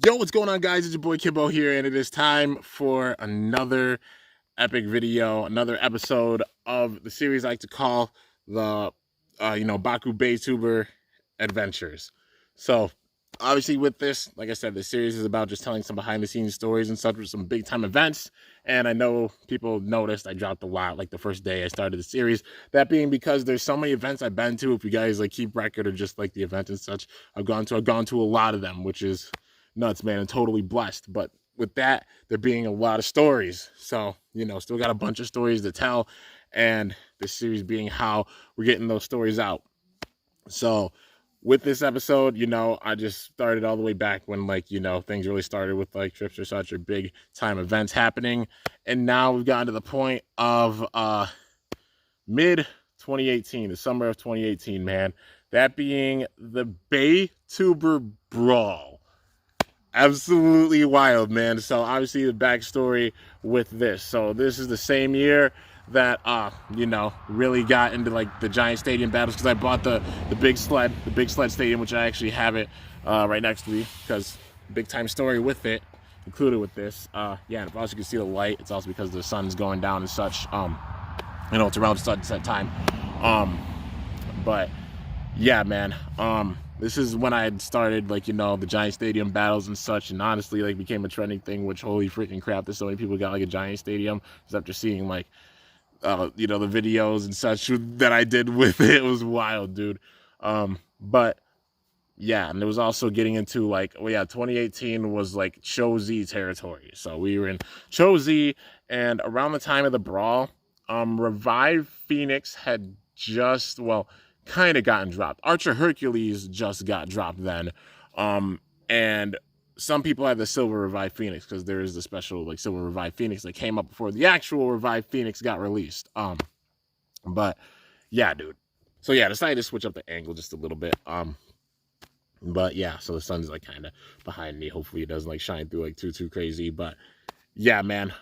Yo, what's going on, guys? It's your boy Kimbo here, and it is time for another epic video, another episode of the series I like to call the, Bakubeytuber adventures. So, obviously, with this, like I said, the series is about just telling some behind-the-scenes stories and such with some big-time events. And I know people noticed I dropped a lot, like the first day I started the series. That being because there's so many events I've been to. If you guys like keep record of just like the events and such, I've gone to a lot of them, which is nuts, man, and totally blessed. But with that, there being a lot of stories. So, still got a bunch of stories to tell. And this series being how we're getting those stories out. So, with this episode, I just started all the way back when, things really started with, trips or such or big time events happening. And now we've gotten to the point of mid 2018, the summer of 2018, man. That being the Beytuber Brawl. Absolutely wild, man. So obviously the backstory with this. So this is the same year that really got into like the giant stadium battles, because I bought the big sled stadium, which I actually have it right next to me, because big time story with it included with this. Yeah, and also you can see the light. It's also because the sun's going down and such. It's around sunset time. But yeah, man. This is when I had started, the giant stadium battles and such, and honestly, became a trending thing, which, holy freaking crap, there's so many people got, a giant stadium, just after seeing, the videos and such that I did with it. It was wild, dude. But, yeah, and it was also getting into, 2018 was, Cho-Z territory. So we were in Cho-Z, and around the time of the Brawl, Revive Phoenix had just, kind of gotten dropped. Archer Hercules just got dropped then. And some people have the Silver Revive Phoenix, because there is the special Silver Revive Phoenix that came up before the actual Revive Phoenix got released. But yeah, dude. So yeah, I decided to switch up the angle just a little bit. But yeah, so the sun's kind of behind me. Hopefully it doesn't shine through too crazy. But yeah, man.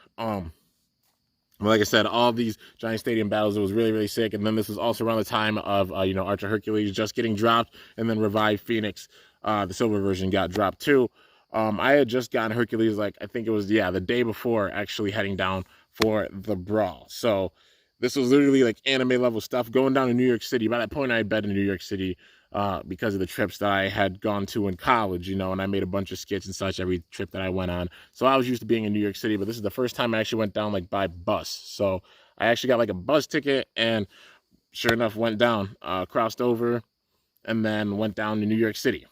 Like I said, all these giant stadium battles, it was really, really sick. And then this was also around the time of, Archer Hercules just getting dropped. And then Revive Phoenix, the silver version, got dropped too. I had just gotten Hercules, I think it was, the day before actually heading down for the Brawl. So this was literally anime level stuff going down to New York City. By that point, I had been in New York City because of the trips that I had gone to in college, and I made a bunch of skits and such every trip that I went on. So I was used to being in New York City, but this is the first time I actually went down by bus. So I actually got a bus ticket, and sure enough, went down, crossed over, and then went down to New York City.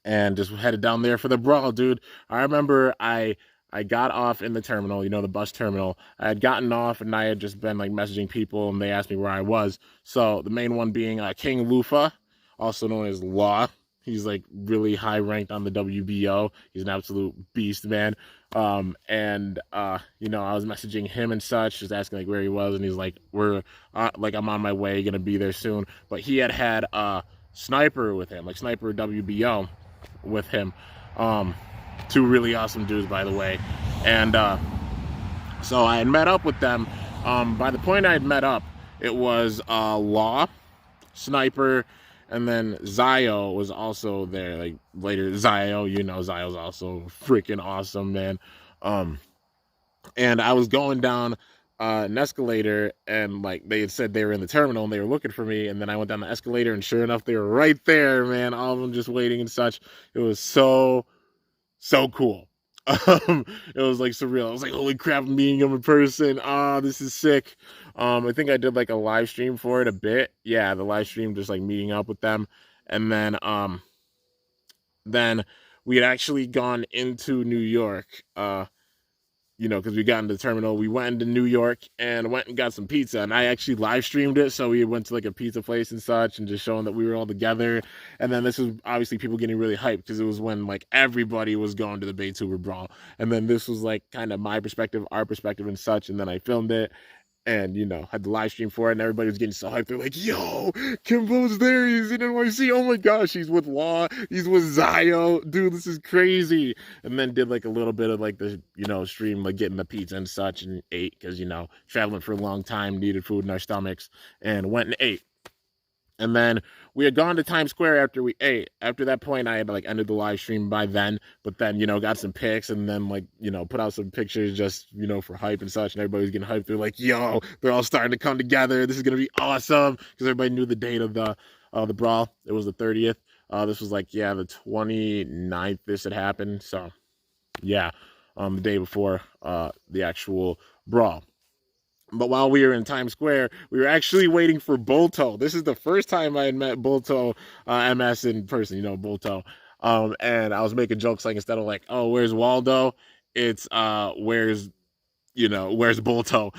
And just headed down there for the Brawl, dude. I remember I got off in the terminal, the bus terminal. I had gotten off, and I had just been messaging people, and they asked me where I was. So the main one being King Lufa, also known as Law. He's really high ranked on the WBO. He's an absolute beast, man. I was messaging him and such, just asking where he was, and he's we're I'm on my way, gonna be there soon. But he had Sniper with him, Sniper WBO with him. Two really awesome dudes, by the way. And so I had met up with them. By the point I had met up, it was Law, Sniper, and then Zio was also there. Later, Zio, Zio's also freaking awesome, man. And I was going down an escalator, and they had said they were in the terminal and they were looking for me, and then I went down the escalator, and sure enough, they were right there, man. All of them just waiting and such. It was so cool. It was surreal. I was holy crap, meeting them in person. This is sick. I think I did a live stream for it a bit. Yeah, the live stream, just meeting up with them. And then we had actually gone into New York, because we got into the terminal. We went into New York and went and got some pizza, and I actually live streamed it. So we went to a pizza place and such, and just showing that we were all together. And then this was obviously people getting really hyped, because it was when everybody was going to the Beytuber Brawl. And then this was kind of my perspective, our perspective and such. And then I filmed it, and had the live stream for it, and everybody was getting so hyped. They're yo, Kimbo's there, he's in NYC, oh my gosh, he's with Law, he's with Zio, dude, this is crazy. And then did a little bit of the stream, getting the pizza and such, and ate, because traveling for a long time, needed food in our stomachs, and went and ate. And then we had gone to Times Square after we ate. After that point, I had like ended the live stream by then. But then, got some pics and then like, put out some pictures just, for hype and such. And everybody was getting hyped. They're like, yo, they're all starting to come together. This is gonna be awesome. Because everybody knew the date of the Brawl. It was the 30th. This was like, yeah, the 29th this had happened. So yeah, the day before the actual Brawl. But while we were in Times Square, we were actually waiting for Bolto. This is the first time I had met Bolto MS in person, Bolto. And I was making jokes like instead of like, oh, where's Waldo? It's where's Bolto?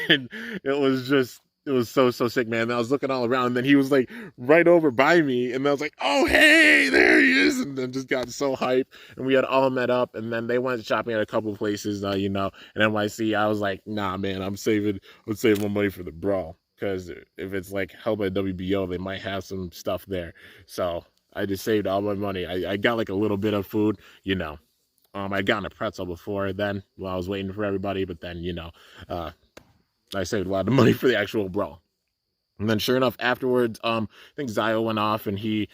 And it was so sick, man. And I was looking all around, and then he was like right over by me, and I was like, oh hey, there he is, and then just got so hyped, and we had all met up, and then they went shopping at a couple of places, in NYC. I was like, nah, man, I'm saving my money for the Brawl, because if it's like held by WBO, they might have some stuff there. So I just saved all my money. I got like a little bit of food, I'd gotten a pretzel before then while I was waiting for everybody, but then, I saved a lot of money for the actual Brawl. And then sure enough, afterwards, I think Zio went off and he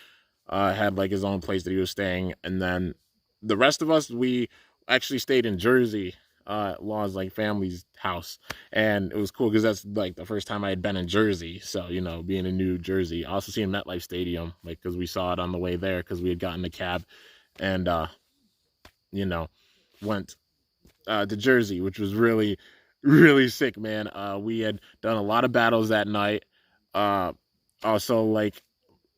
had like his own place that he was staying. And then the rest of us, we actually stayed in Jersey, Law's like family's house. And it was cool because that's like the first time I had been in Jersey. So, being in New Jersey, also seeing MetLife Stadium, like, because we saw it on the way there because we had gotten a cab and, went to Jersey, which was really, really sick, man. We had done a lot of battles that night. Also, like,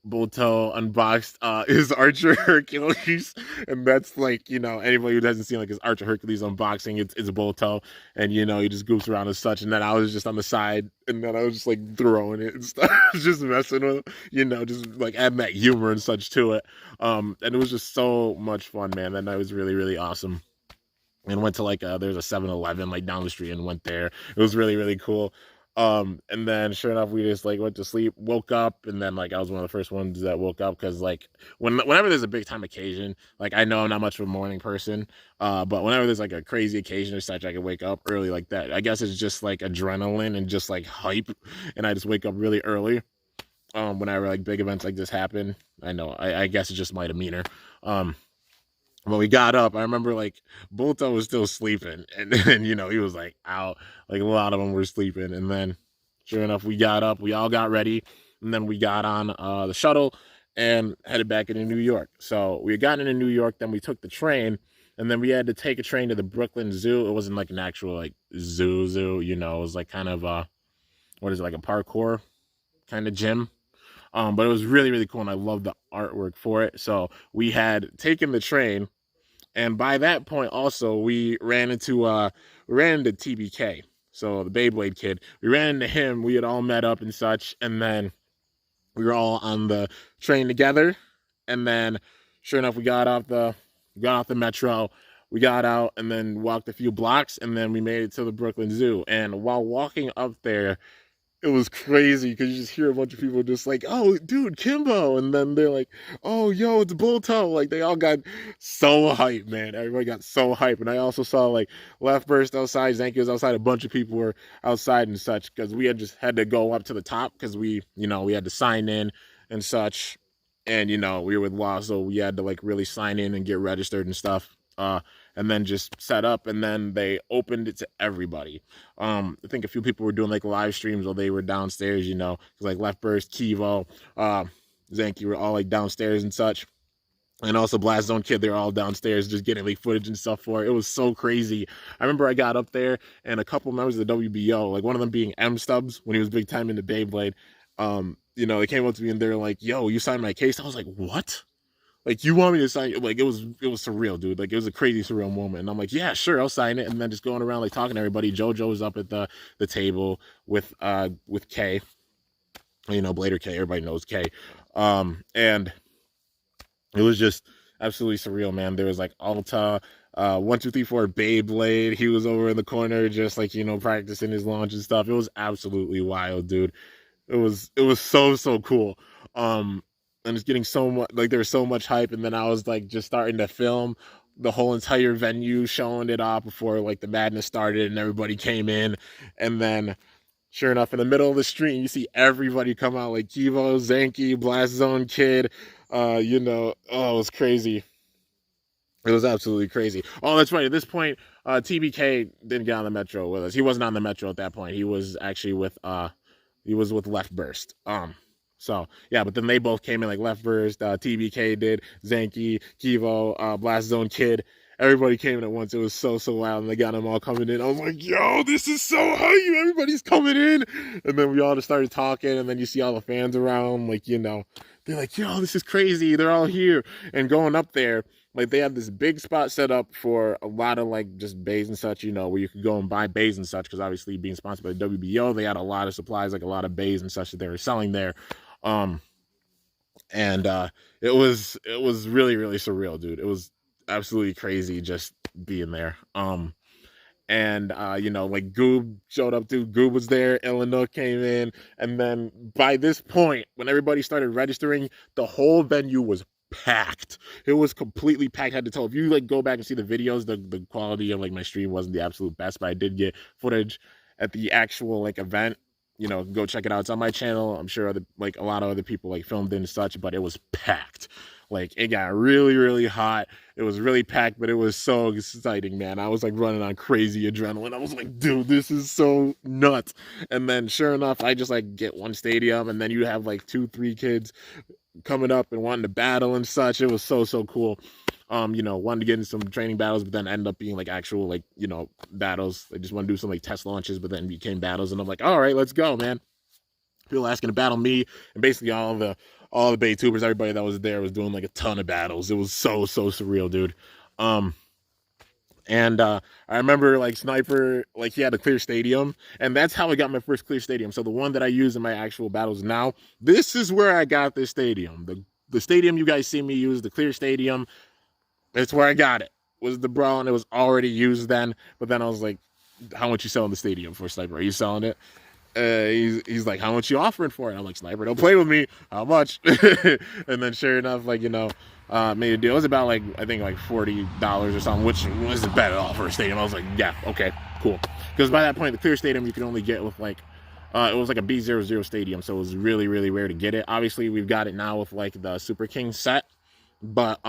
Bolto unboxed his Archer Hercules, and that's like, anybody who hasn't seen like his Archer Hercules unboxing, it's Bolto, and he just goofs around and such. And then I was just on the side, and then I was just like throwing it and stuff, just messing with him, just like adding that humor and such to it. And it was just so much fun, man. That night was really, really awesome. And went to like there's a 7-Eleven like down the street and went there. It was really, really cool. And then sure enough, we just like went to sleep, woke up, and then like I was one of the first ones that woke up because like whenever there's a big time occasion, like I know I'm not much of a morning person, but whenever there's like a crazy occasion or such, I can wake up early like that. I guess it's just like adrenaline and just like hype, and I just wake up really early. Whenever like big events like this happen, I guess it's just my demeanor. When we got up, I remember like Bolto was still sleeping, and he was like out. Like a lot of them were sleeping, and then sure enough, we got up, we all got ready, and then we got on the shuttle and headed back into New York. So we had gotten into New York, then we took the train, and then we had to take a train to the Brooklyn Zoo. It wasn't like an actual like zoo, it was like kind of what is it, like a parkour kind of gym. But it was really, really cool, and I loved the artwork for it. So we had taken the train, and by that point, also we ran into TBK, so the Beyblade kid. We ran into him. We had all met up and such, and then we were all on the train together. And then, sure enough, we got off the metro. We got out and then walked a few blocks, and then we made it to the Brooklyn Zoo. And while walking up there, it was crazy because you just hear a bunch of people just like, oh, dude, Kimbo. And then they're like, oh, yo, it's Bolto. Like, they all got so hyped, man. Everybody got so hyped. And I also saw, like, Left Burst outside, Zanky was outside. A bunch of people were outside and such because we had to go up to the top because we had to sign in and such. And, we were with Law, so we had to, like, really sign in and get registered and stuff. And then just set up, and then they opened it to everybody. I think a few people were doing like live streams while they were downstairs, because like Left Burst, Kivo, Zanky were all like downstairs and such. And also Blast Zone Kid, they were all downstairs just getting like footage and stuff for it. It was so crazy. I remember I got up there and a couple members of the WBO, like one of them being M Stubbs when he was big time into Beyblade, they came up to me and they're like, yo, you signed my case? I was like, what? Like, you want me to sign? Like, it was surreal, dude. Like, it was a crazy surreal moment. And I'm like, yeah, sure, I'll sign it. And then just going around like talking to everybody. JoJo was up at the table with K. Blader K. Everybody knows K. And it was just absolutely surreal, man. There was like Alta, 1, 2, 3, 4 Beyblade. He was over in the corner just like, practicing his launch and stuff. It was absolutely wild, dude. It was so cool. And it's getting so much, like, there was so much hype, and then I was like just starting to film the whole entire venue, showing it off before like the madness started and everybody came in. And then sure enough, in the middle of the street, you see everybody come out, like Kivo, Zanky, Blast Zone Kid. You know, oh, it was crazy. It was absolutely crazy. Oh, that's right. At this point, TBK didn't get on the Metro with us. He wasn't on the Metro at that point. He was actually with Left Burst. So yeah, but then they both came in, like Left Burst, TBK did, Zanky, Kivo, Blast Zone Kid. Everybody came in at once. It was so loud, and they got them all coming in. I was like, yo, this is so hype. Everybody's coming in. And then we all just started talking, and then you see all the fans around, like, you know, they're like, yo, this is crazy. They're all here. And going up there, like, they had this big spot set up for a lot of, like, just bays and such, you know, where you could go and buy bays and such, because obviously being sponsored by the WBO, they had a lot of supplies, like a lot of bays and such that they were selling there. And it was really surreal, dude. It was absolutely crazy just being there. And you know, like Goob showed up too. Goob was there, Illinois came in, and then by this point, when everybody started registering, the whole venue was packed. It was completely packed, head to toe. If you like go back and see the videos, the quality of like my stream wasn't the absolute best, but I did get footage at the actual like event. You know, go check it out. It's on my channel. I'm sure like a lot of other people like filmed it and such, but it was packed. Like, it got really hot. It was really packed, but it was so exciting, man. I was like running on crazy adrenaline. I was like, dude, this is so nuts. And then sure enough, I just like get one stadium, and then you have like 2-3 kids coming up and wanting to battle and such. It was so cool. You know, wanted to get into some training battles, but then ended up being like actual, like, you know, battles. I just want to do some like test launches, but then became battles, and I'm like, all right, let's go, man. People asking to battle me, and basically all the Beytubers, everybody that was there was doing like a ton of battles. It was so surreal, dude. And I remember like Sniper, like he had a clear stadium, and that's how I got my first clear stadium. So the one that I use in my actual battles now, this is where I got this stadium. The stadium you guys see me use, the clear stadium, it's where I got it. Was the Brawl, and it was already used then. But then I was like, how much you selling the stadium for, Sniper? Are you selling it? He's like, how much you offering for it? I'm like, Sniper, don't play with me. How much? And then sure enough, like, you know, made a deal. It was about like, I think like $40 or something, which wasn't bad at all for a stadium. I was like, yeah, okay, cool. Because by that point, the clear stadium you could only get with like, it was like a B00 stadium, so it was really rare to get it. Obviously, we've got it now with like the Super King set, but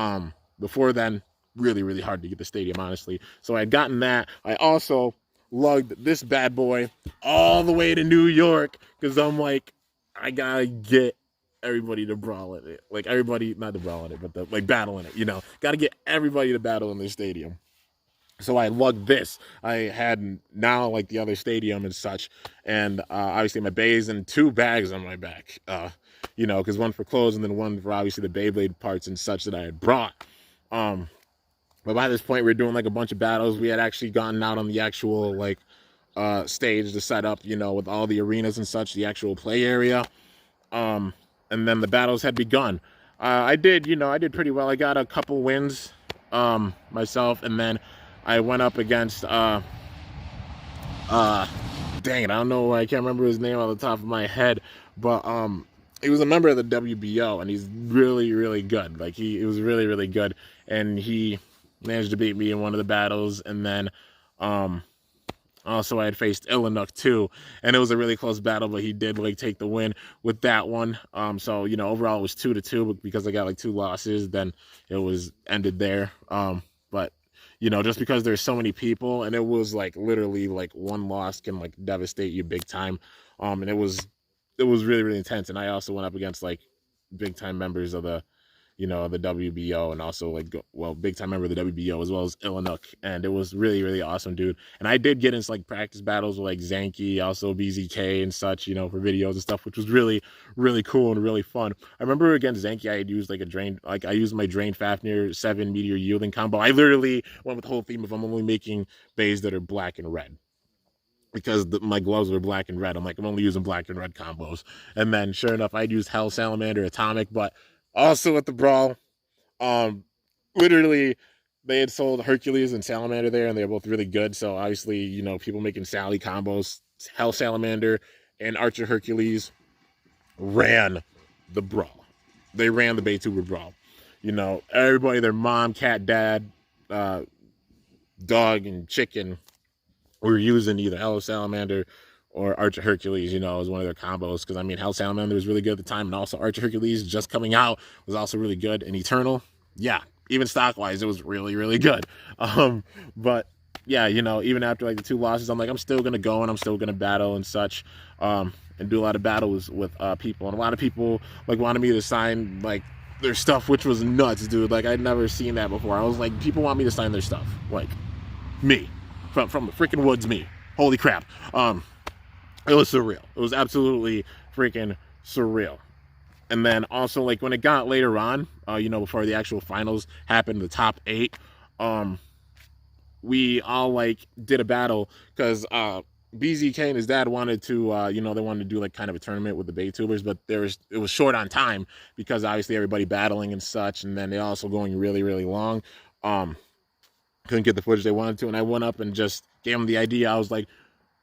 before then, really hard to get the stadium, honestly. So I had gotten that. I also lugged this bad boy all the way to New York, because I'm like, I gotta get everybody to brawl in it. Like, everybody, not to brawl in it, but the, like, battle in it, you know. Gotta get everybody to battle in this stadium. So I lugged this. I had now like the other stadium and such, and obviously my bays and 2 bags on my back. You know, because one for clothes and then one for obviously the Beyblade parts and such that I had brought. But by this point, we were doing like a bunch of battles. We had actually gotten out on the actual like stage to set up, you know, with all the arenas and such, the actual play area. And then the battles had begun. I did pretty well. I got a couple wins myself, and then I went up against dang it, I don't know, I can't remember his name off the top of my head, but he was a member of the WBO, and he's really good. Like, he was really good, and he managed to beat me in one of the battles. And then also I had faced Illinois too, and it was a really close battle, but he did like take the win with that one. So, you know, overall it was 2-2, but because I got like 2 losses, then it was ended there. But you know, just because there's so many people, and it was like literally like one loss can like devastate you big time. And it was really intense. And I also went up against like big time members of the, you know, the WBO, and also like, well, big time member of the WBO, as well as Illinois. And it was really awesome, dude. And I did get into like practice battles with like Zanky, also BZK and such, you know, for videos and stuff, which was really cool and really fun. I remember against Zanky, I had used like I used my Drain Fafnir 7 Meteor Yielding combo. I literally went with the whole theme of I'm only making bays that are black and red, because my gloves were black and red. I'm like, I'm only using black and red combos. And then sure enough, I'd use Hell Salamander Atomic, but also at the Brawl, literally they had sold Hercules and Salamander there, and they were both really good. So obviously, you know, people making Sally combos, Hell Salamander and Archer Hercules ran the Brawl. They ran the Beytuber Brawl. You know, everybody, their mom, cat, dad, dog, and chicken were using either Hell Salamander or Archer Hercules, you know, was one of their combos. Because I mean, Hell Salamander was really good at the time, and also Archer Hercules just coming out was also really good. And Eternal, yeah, even stock wise, it was really, really good. But yeah, you know, even after like the 2 losses, I'm like, I'm still gonna go and I'm still gonna battle and such, and do a lot of battles with people. And a lot of people like wanted me to sign like their stuff, which was nuts, dude. Like I'd never seen that before. I was like, people want me to sign their stuff, like me, from the freaking woods, me. Holy crap. It was surreal. It was absolutely freaking surreal. And then also like when it got later on, you know, before the actual finals happened, the top 8, we all like did a battle because BZK and his dad wanted to, you know, they wanted to do like kind of a tournament with the Beytubers, but it was short on time because obviously everybody battling and such, and then they also going really, really long. Couldn't get the footage they wanted to, and I went up and just gave them the idea. I was like,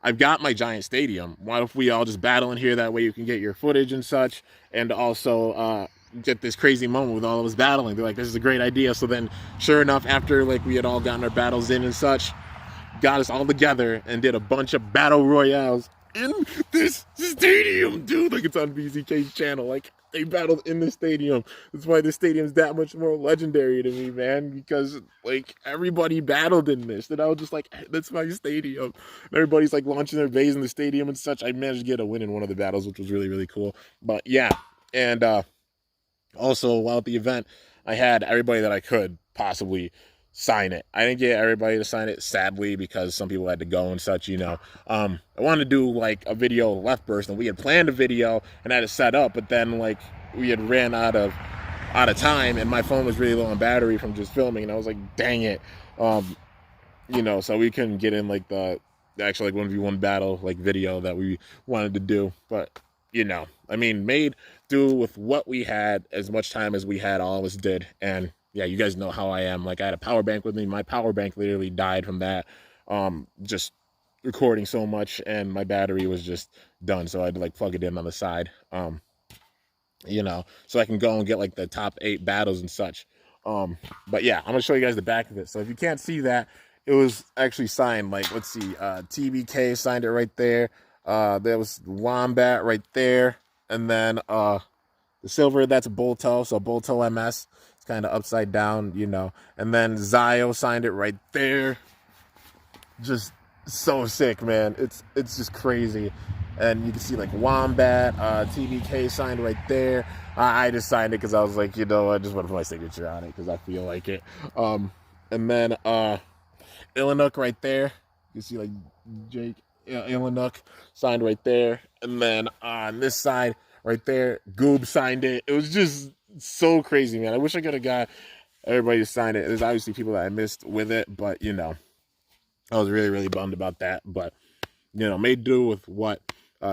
I've got my giant stadium. Why if we all just battle in here? That way you can get your footage and such, and also get this crazy moment with all of us battling. They're like, this is a great idea. So then, sure enough, after like we had all gotten our battles in and such, got us all together and did a bunch of battle royales in this stadium, dude. Like it's on BZK's channel. Like they battled in the stadium. That's why the stadium's that much more legendary to me, man, because like everybody battled in this. And I was just like, that's my stadium. And everybody's like launching their bays in the stadium and such. I managed to get a win in one of the battles, which was really, really cool. But yeah, and also while at the event, I had everybody that I could possibly sign it. I didn't get everybody to sign it, sadly, because some people had to go and such, you know. I wanted to do like a video left burst, and we had planned a video and had it set up, but then like we had ran out of time, and my phone was really low on battery from just filming, and I was like, dang it. You know, so we couldn't get in like the actual like 1v1 battle like video that we wanted to do. But you know, I mean, made do with what we had, as much time as we had, all of us did. And yeah, you guys know how I am. Like I had a power bank with me. My power bank literally died from that, just recording so much, and my battery was just done. So I had to like plug it in on the side, you know, so I can go and get like the top 8 battles and such. But yeah, I'm gonna show you guys the back of it. So if you can't see that, it was actually signed. Like, let's see, TBK signed it right there. There was Wombat right there, and then the silver, that's Bolto. So Bolto MS. It's kind of upside down, you know. And then Zio signed it right there. Just so sick, man. It's just crazy. And you can see like Wombat, TBK signed right there. I just signed it because I was like, you know, I just want to put my signature on it because I feel like it. And then Illinook right there. You see like Jake Illinook signed right there. And then on this side right there, Goob signed it. It was just so crazy, man. I wish I could have got everybody to sign it. There's obviously people that I missed with it, but you know, I was really, really bummed about that. But you know, made do with what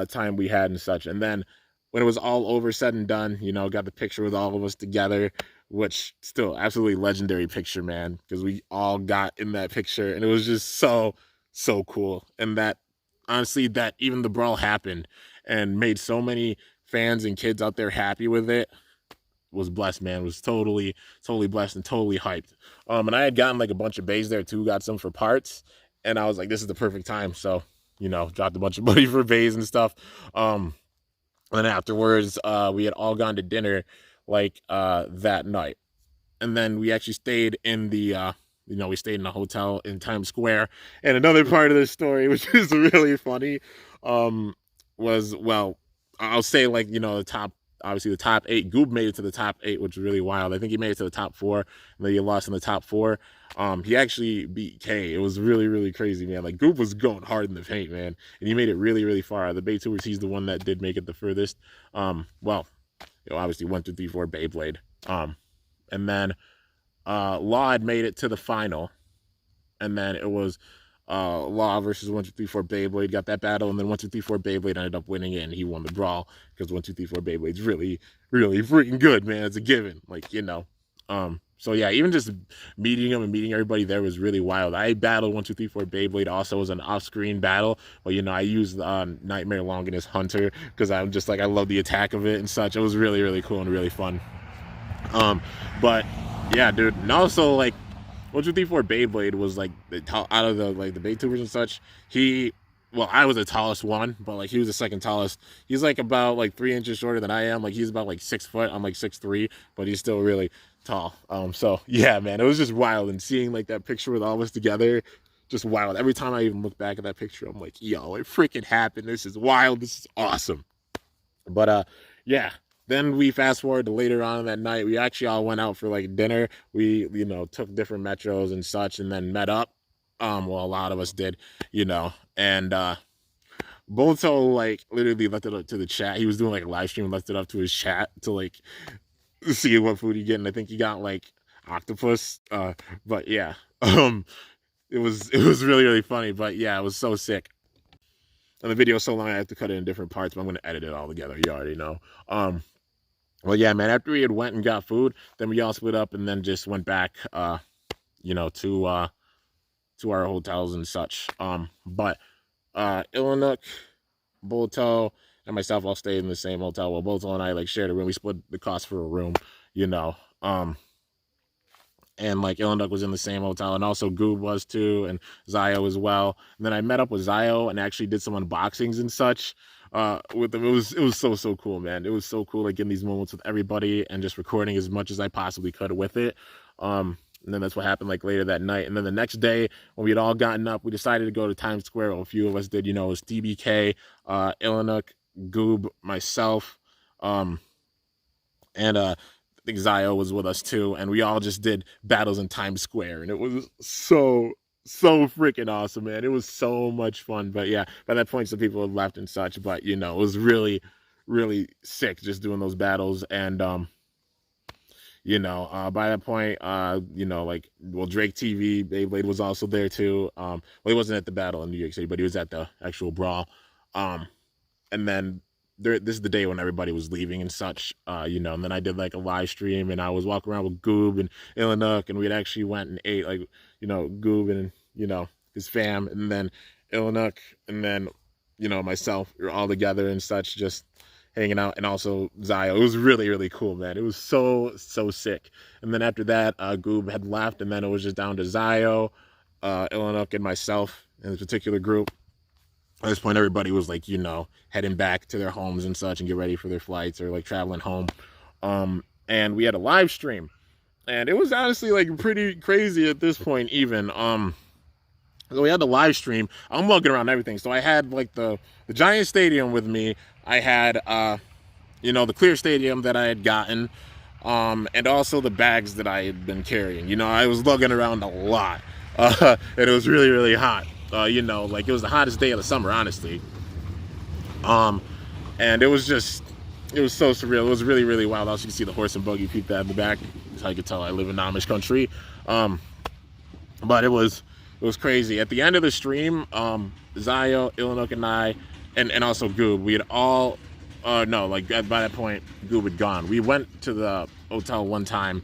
time we had and such. And then when it was all over, said and done, you know, got the picture with all of us together, which still absolutely legendary picture, man, because we all got in that picture, and it was just so cool. And that honestly, that even the Brawl happened and made so many fans and kids out there happy with it, was blessed, man. Was totally blessed and totally hyped. And I had gotten like a bunch of bays there too, got some for parts, and I was like, this is the perfect time. So, you know, dropped a bunch of money for bays and stuff. And then afterwards, we had all gone to dinner like that night. And then we actually stayed in the you know, we stayed in a hotel in Times Square. And another part of this story, which is really funny, was, well, I'll say like, you know, the top 8. Goob made it to the top 8, which was really wild. I think he made it to the top 4, and then he lost in the top 4. He actually beat K. It was really, really crazy, man. Like, Goob was going hard in the paint, man, and he made it really, really far. The Beytubers, he's the one that did make it the furthest. Well, you know, obviously 1, 2, 3, 4 Beyblade. And then Law had made it to the final, and then it was Law versus 1, 2, 3, 4 Beyblade, got that battle, and then 1, 2, 3, 4 Beyblade ended up winning it, and he won the Brawl, because 1, 2, 3, 4 Beyblade's really, really freaking good, man. It's a given, like, you know. So yeah, even just meeting him and meeting everybody there was really wild. I battled 1, 2, 3, 4 Beyblade also as an off-screen battle, but you know, I used Nightmare Longinus Hunter, because I'm just like, I love the attack of it and such. It was really, really cool and really fun. But yeah, dude, and also like 1, 2, 3, 4 Beyblade was like out of the like the Beytubers and such, he well, I was the tallest one, but like he was the second tallest. He's like about like 3 inches shorter than I am. Like he's about like 6 foot. I'm like 6'3", but he's still really tall. So yeah, man, it was just wild. And seeing like that picture with all of us together, just wild. Every time I even look back at that picture, I'm like, yo, it freaking happened. This is wild. This is awesome. But yeah. Then we fast forward to later on in that night. We actually all went out for like dinner. We, took different metros and such, and then met up. Well, a lot of us did, and Bolto like literally left it up to the chat. He was doing like a live stream, left it up to his chat to like see what food he get, and I think he got like octopus. But yeah, it was really really funny. But yeah, it was so sick. And the video is so long, I have to cut it in different parts. But I'm gonna edit it all together. You already know. Well, yeah, man. After we had went and got food, then we all split up and then just went back, to our hotels and such. But Illinook, Bolto, and myself all stayed in the same hotel. Well, Bolto and I like shared a room. We split the cost for a room, you know. And like Illinook was in the same hotel, and also Goob was too, and Zio as well. And then I met up with Zio and actually did some unboxings and such with them. It was so cool, man. It was so cool, like getting these moments with everybody and just recording as much as I possibly could with it. And then that's what happened like later that night. And then the next day when we had all gotten up, we decided to go to Times Square. Well, a few of us did, it was DBK, Illinook, Goob, myself, and I think Zio was with us too. And we all just did battles in Times Square. And it was so freaking awesome, man. It was so much fun. But yeah, by that point, some people had left and such. But, it was really, really sick just doing those battles. And, by that point, Drake TV, Beyblade was also there too. Well, he wasn't at the battle in New York City, but he was at the actual Brawl. And then this is the day when everybody was leaving and such, and then I did like a live stream and I was walking around with Goob and Illinook, and we had actually went and ate like, Goob and, his fam, and then Illinook, and then, myself, we were all together and such, just hanging out, and also Zio. It was really, really cool, man. It was so sick. And then after that, Goob had left, and then it was just down to Zio, Illinook, and myself in this particular group. At this point, everybody was like, heading back to their homes and such and get ready for their flights or like traveling home. And we had a live stream, and it was honestly like pretty crazy at this point even. So we had the live stream. I'm walking around everything. So I had like the giant stadium with me. I had, the clear stadium that I had gotten, and also the bags that I had been carrying. I was lugging around a lot, and it was really, really hot. It was the hottest day of the summer, honestly. And it was so surreal. It was really, really wild. Also, you can see the horse and buggy, peep that in the back. That's how you can tell I live in Amish country. But it was crazy. At the end of the stream, Zio, Illinook, and I, and also Goob, we had all, by that point, Goob had gone. We went to the hotel one time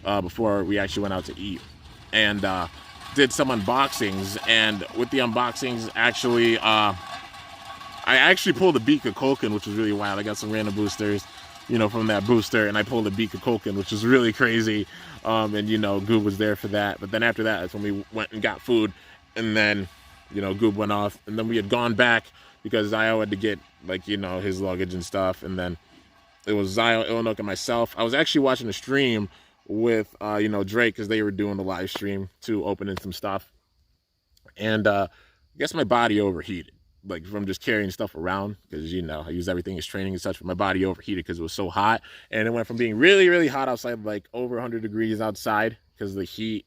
before we actually went out to eat, and did some unboxings. And with the unboxings, actually, I actually pulled a Beak of Culkin, which was really wild. I got some random boosters, from that booster, and I pulled a Beak of Culkin, which was really crazy. And Goob was there for that. But then after that, that's when we went and got food, and then Goob went off, and then we had gone back because Zio had to get his luggage and stuff, and then it was Zio, Illinook, and myself. I was actually watching the stream with Drake, because they were doing the live stream too, opening some stuff, and I guess my body overheated, like from just carrying stuff around, because I use everything as training and such, but my body overheated because it was so hot, and it went from being really, really hot outside, like over 100 degrees outside, because the heat,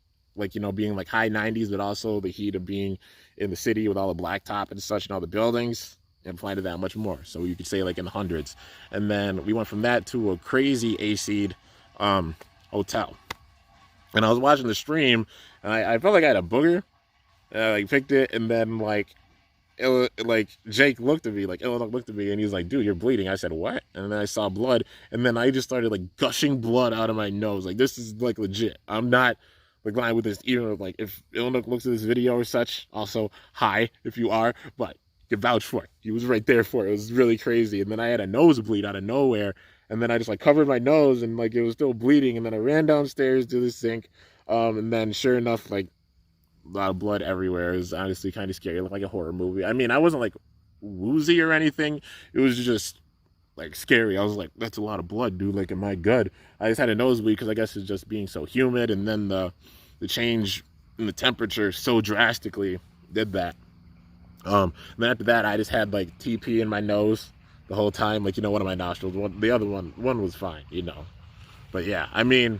being like high 90s, but also the heat of being in the city with all the blacktop and such and all the buildings, applied to that much more. So you could say like in the hundreds. And then we went from that to a crazy AC'd hotel. And I was watching the stream, and I felt like I had a booger, and I picked it, and then Jake looked at me, Illinook looked at me, and he's like, dude, you're bleeding. I said, what? And then I saw blood, and then I just started gushing blood out of my nose. This is legit. I'm not lying with this, even if Illinook looks at this video or such. Also, hi if you are, but you can vouch for it. He was right there for it. It was really crazy. And then I had a nosebleed out of nowhere, and then I just covered my nose, and it was still bleeding, and then I ran downstairs to the sink, and then sure enough, a lot of blood everywhere. It was honestly kind of scary. It looked like a horror movie. I mean, I wasn't like woozy or anything. It was just like scary. I was like, that's a lot of blood, dude. Like, am I good? I just had a nosebleed because I guess it's just being so humid, and then the change in the temperature so drastically did that. And then after that, I just had like TP in my nose the whole time. Like, one of my nostrils. The other one was fine, But yeah, I mean,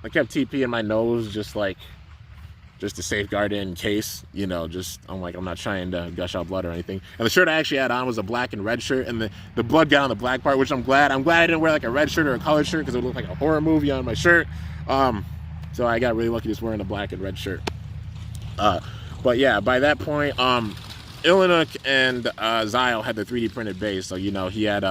I kept TP in my nose just to safeguard it in case, I'm not trying to gush out blood or anything. And the shirt I actually had on was a black and red shirt, and the blood got on the black part, which I'm glad. I'm glad I didn't wear like a red shirt or a colored shirt because it would look like a horror movie on my shirt. So I got really lucky just wearing a black and red shirt. But yeah, by that point, Ilinuk and Zio had the 3D printed base. So, he had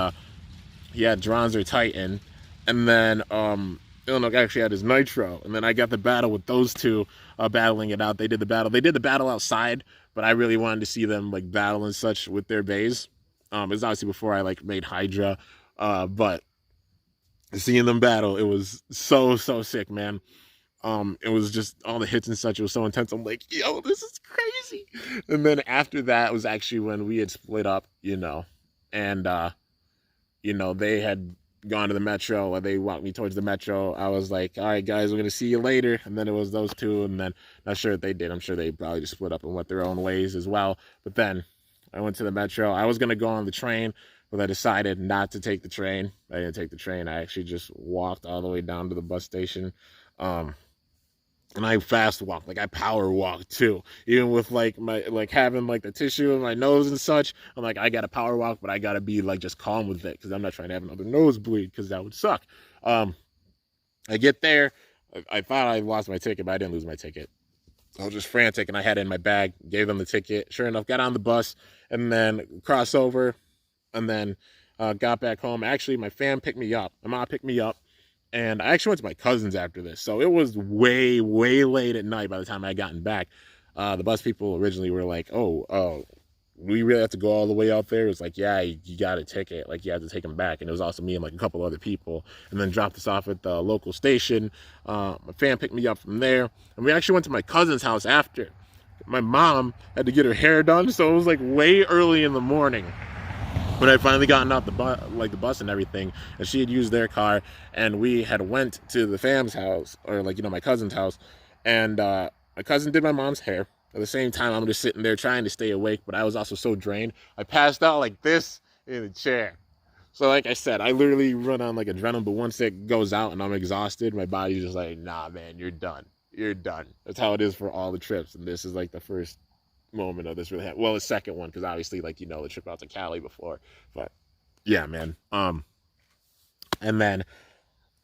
Dronzer Titan, and then Ilinuk actually had his Nitro, and then I got the battle with those two battling it out. They did the battle outside, but I really wanted to see them like battle and such with their bays. It was obviously before I like made Hydra, but seeing them battle, it was so sick, man. It was just all the hits and such. It was so intense. I'm like, yo, this is crazy. And then after that was actually when we had split up, and they had gone to the metro, or they walked me towards the metro. I was like, all right, guys, we're gonna see you later. And then it was those two, and then not sure what they did. I'm sure they probably just split up and went their own ways as well. But then I went to the metro. I was gonna go on the train, but I decided not to take the train. I didn't take the train. I actually just walked all the way down to the bus station. And I fast walked, like I power walked too. Even with like having like the tissue in my nose and such, I'm like, I gotta power walk, but I gotta be like just calm with it because I'm not trying to have another nosebleed because that would suck. I get there, I thought I lost my ticket, but I didn't lose my ticket. I was just frantic, and I had it in my bag. Gave them the ticket. Sure enough, got on the bus, and then cross over, and then got back home. Actually, my fam picked me up. My mom picked me up. And I actually went to my cousin's after this. So it was way late at night by the time I had gotten back. The bus people originally were like, oh, we really have to go all the way out there? It was like, yeah, you got a ticket. Like, you have to take them back. And it was also me and like a couple other people. And then dropped us off at the local station. My fam picked me up from there. And we actually went to my cousin's house after. My mom had to get her hair done. So it was like way early in the morning when I finally gotten out the bus and everything, and she had used their car, and we had went to the fam's house, or my cousin's house, and my cousin did my mom's hair. At the same time, I'm just sitting there trying to stay awake, but I was also so drained. I passed out like this in the chair. So like I said, I literally run on like adrenaline, but once it goes out and I'm exhausted, my body's just like, nah, man, you're done. You're done. That's how it is for all the trips, and this is like the first moment of this really happened. Well, the second one, because obviously the trip out to Cali before, but yeah, man. And then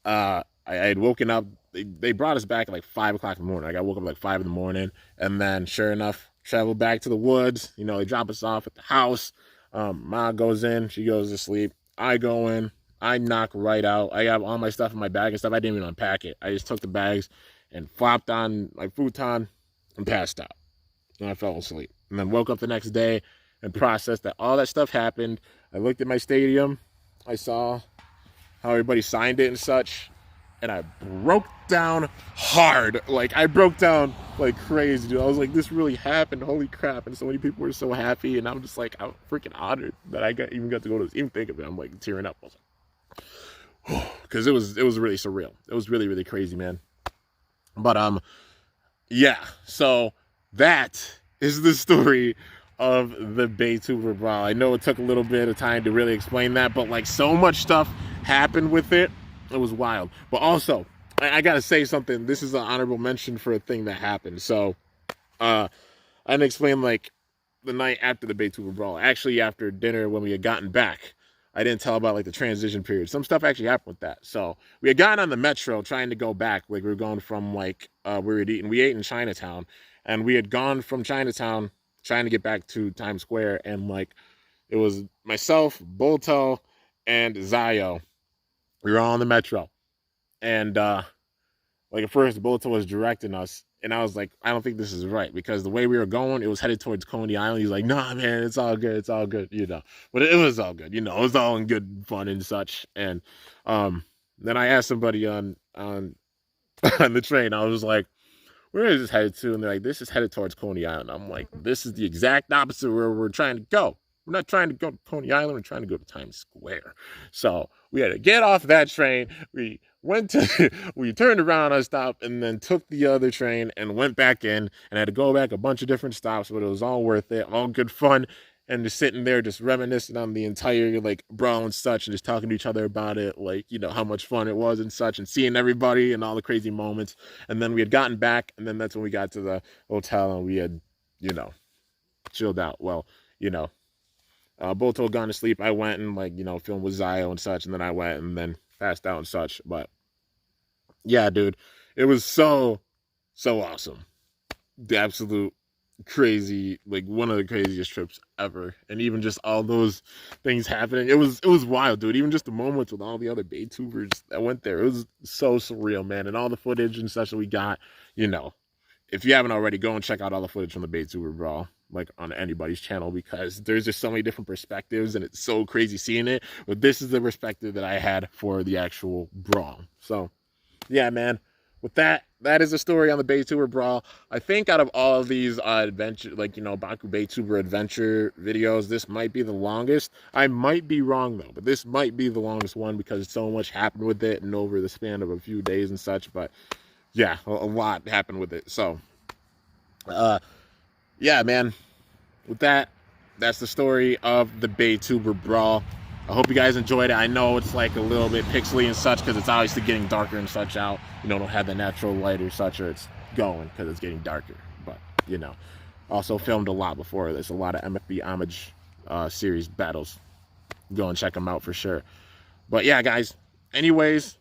I had woken up. They brought us back at like 5 o'clock in the morning. I got woke up at like 5 in the morning, and then sure enough, traveled back to the woods. They drop us off at the house. Ma goes in, she goes to sleep. I go in, I knock right out. I have all my stuff in my bag and stuff. I didn't even unpack it. I just took the bags and flopped on my futon and passed out. And I fell asleep. And then woke up the next day and processed that all that stuff happened. I looked at my stadium. I saw how everybody signed it and such. And I broke down hard. Like, I broke down like crazy, dude. I was like, this really happened. Holy crap. And so many people were so happy. And I'm just like, I'm freaking honored that I even got to go to this. Even think of it, I'm like tearing up. I was like, because it was really surreal. It was really crazy, man. But, yeah. So that is the story of the Beytuber Brawl. I know it took a little bit of time to really explain that, but like so much stuff happened with it. It was wild. But also, I gotta say something. This is an honorable mention for a thing that happened. So, I didn't explain like the night after the Beytuber Brawl. Actually, after dinner when we had gotten back, I didn't tell about like the transition period. Some stuff actually happened with that. So we had gotten on the metro trying to go back. Like we were going from like we ate in Chinatown. And we had gone from Chinatown trying to get back to Times Square. And, like, it was myself, Bolto, and Zio. We were all on the metro. And, like, at first, Bolto was directing us. And I was like, I don't think this is right. Because the way we were going, it was headed towards Coney Island. He's like, nah, man, it's all good. It's all good, But it was all good, It was all in good fun and such. And then I asked somebody on the train. I was like, where is this headed to? And they're like, this is headed towards Coney Island. I'm like, this is the exact opposite where we're trying to go. We're not trying to go to Coney Island. We're trying to go to Times Square. So we had to get off that train. We turned around on stop and then took the other train and went back in and had to go back a bunch of different stops, but it was all worth it, all good fun. And just sitting there, just reminiscing on the entire, like, Brawl and such, and just talking to each other about it, like, you know, how much fun it was and such, and seeing everybody and all the crazy moments. And then we had gotten back, and then that's when we got to the hotel, and we had, you know, chilled out. Well, you know, both had gone to sleep. I went and, like, you know, filmed with Zio and such, and then I went and then passed out and such. But, yeah, dude, it was so awesome. The absolute crazy, like, one of the craziest trips ever. And even just all those things happening, it was wild, dude. Even just the moments with all the other Beytubers that went there, it was so surreal, man. And all the footage and such that we got, you know, if you haven't already, go and check out all the footage from the Beytuber Brawl, like, on anybody's channel, because there's just so many different perspectives and it's so crazy seeing it. But this is the perspective that I had for the actual Brawl. So yeah, man, with that is the story on the Beytuber Brawl. I think out of all of these adventure, like, you know, Bakubeytuber adventure videos, this might be the longest. I might be wrong though, but this might be the longest one because so much happened with it and over the span of a few days and such. But yeah, a lot happened with it. So yeah, man, with that, that's the story of the Beytuber Brawl. I hope you guys enjoyed it. I know it's like a little bit pixely and such because it's obviously getting darker and such out. You know, don't have the natural light or such, or it's going because it's getting darker. But, you know, also filmed a lot before this. A lot of MFB Homage series battles. Go and check them out for sure. But yeah, guys, anyways,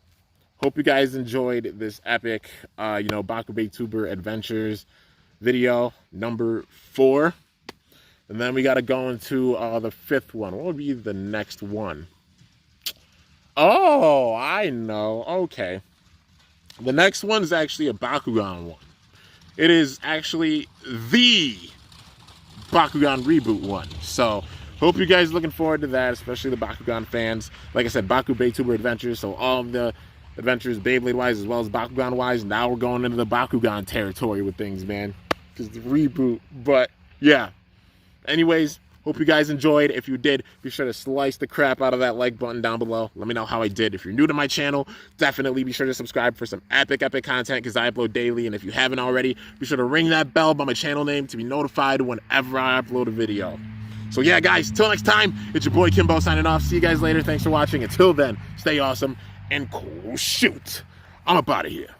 hope you guys enjoyed this epic, you know, Bakubeytuber Adventures video number 4. And then we got to go into the 5th one. What would be the next one? Oh, I know. Okay. The next one is actually a Bakugan one. It is actually the Bakugan reboot one. So, hope you guys are looking forward to that, especially the Bakugan fans. Like I said, Bakubeytuber Adventures. So, all of the adventures, Beyblade-wise, as well as Bakugan-wise. Now we're going into the Bakugan territory with things, man. Because the reboot. But, yeah. Anyways, hope you guys enjoyed. If you did, be sure to slice the crap out of that like button down below. Let me know how I did. If you're new to my channel, definitely be sure to subscribe for some epic content because I upload daily. And if you haven't already, be sure to ring that bell by my channel name to be notified whenever I upload a video. So yeah, guys, till next time, it's your boy Kimbo signing off. See you guys later. Thanks for watching. Until then, stay awesome and cool. Shoot, I'm up out of here.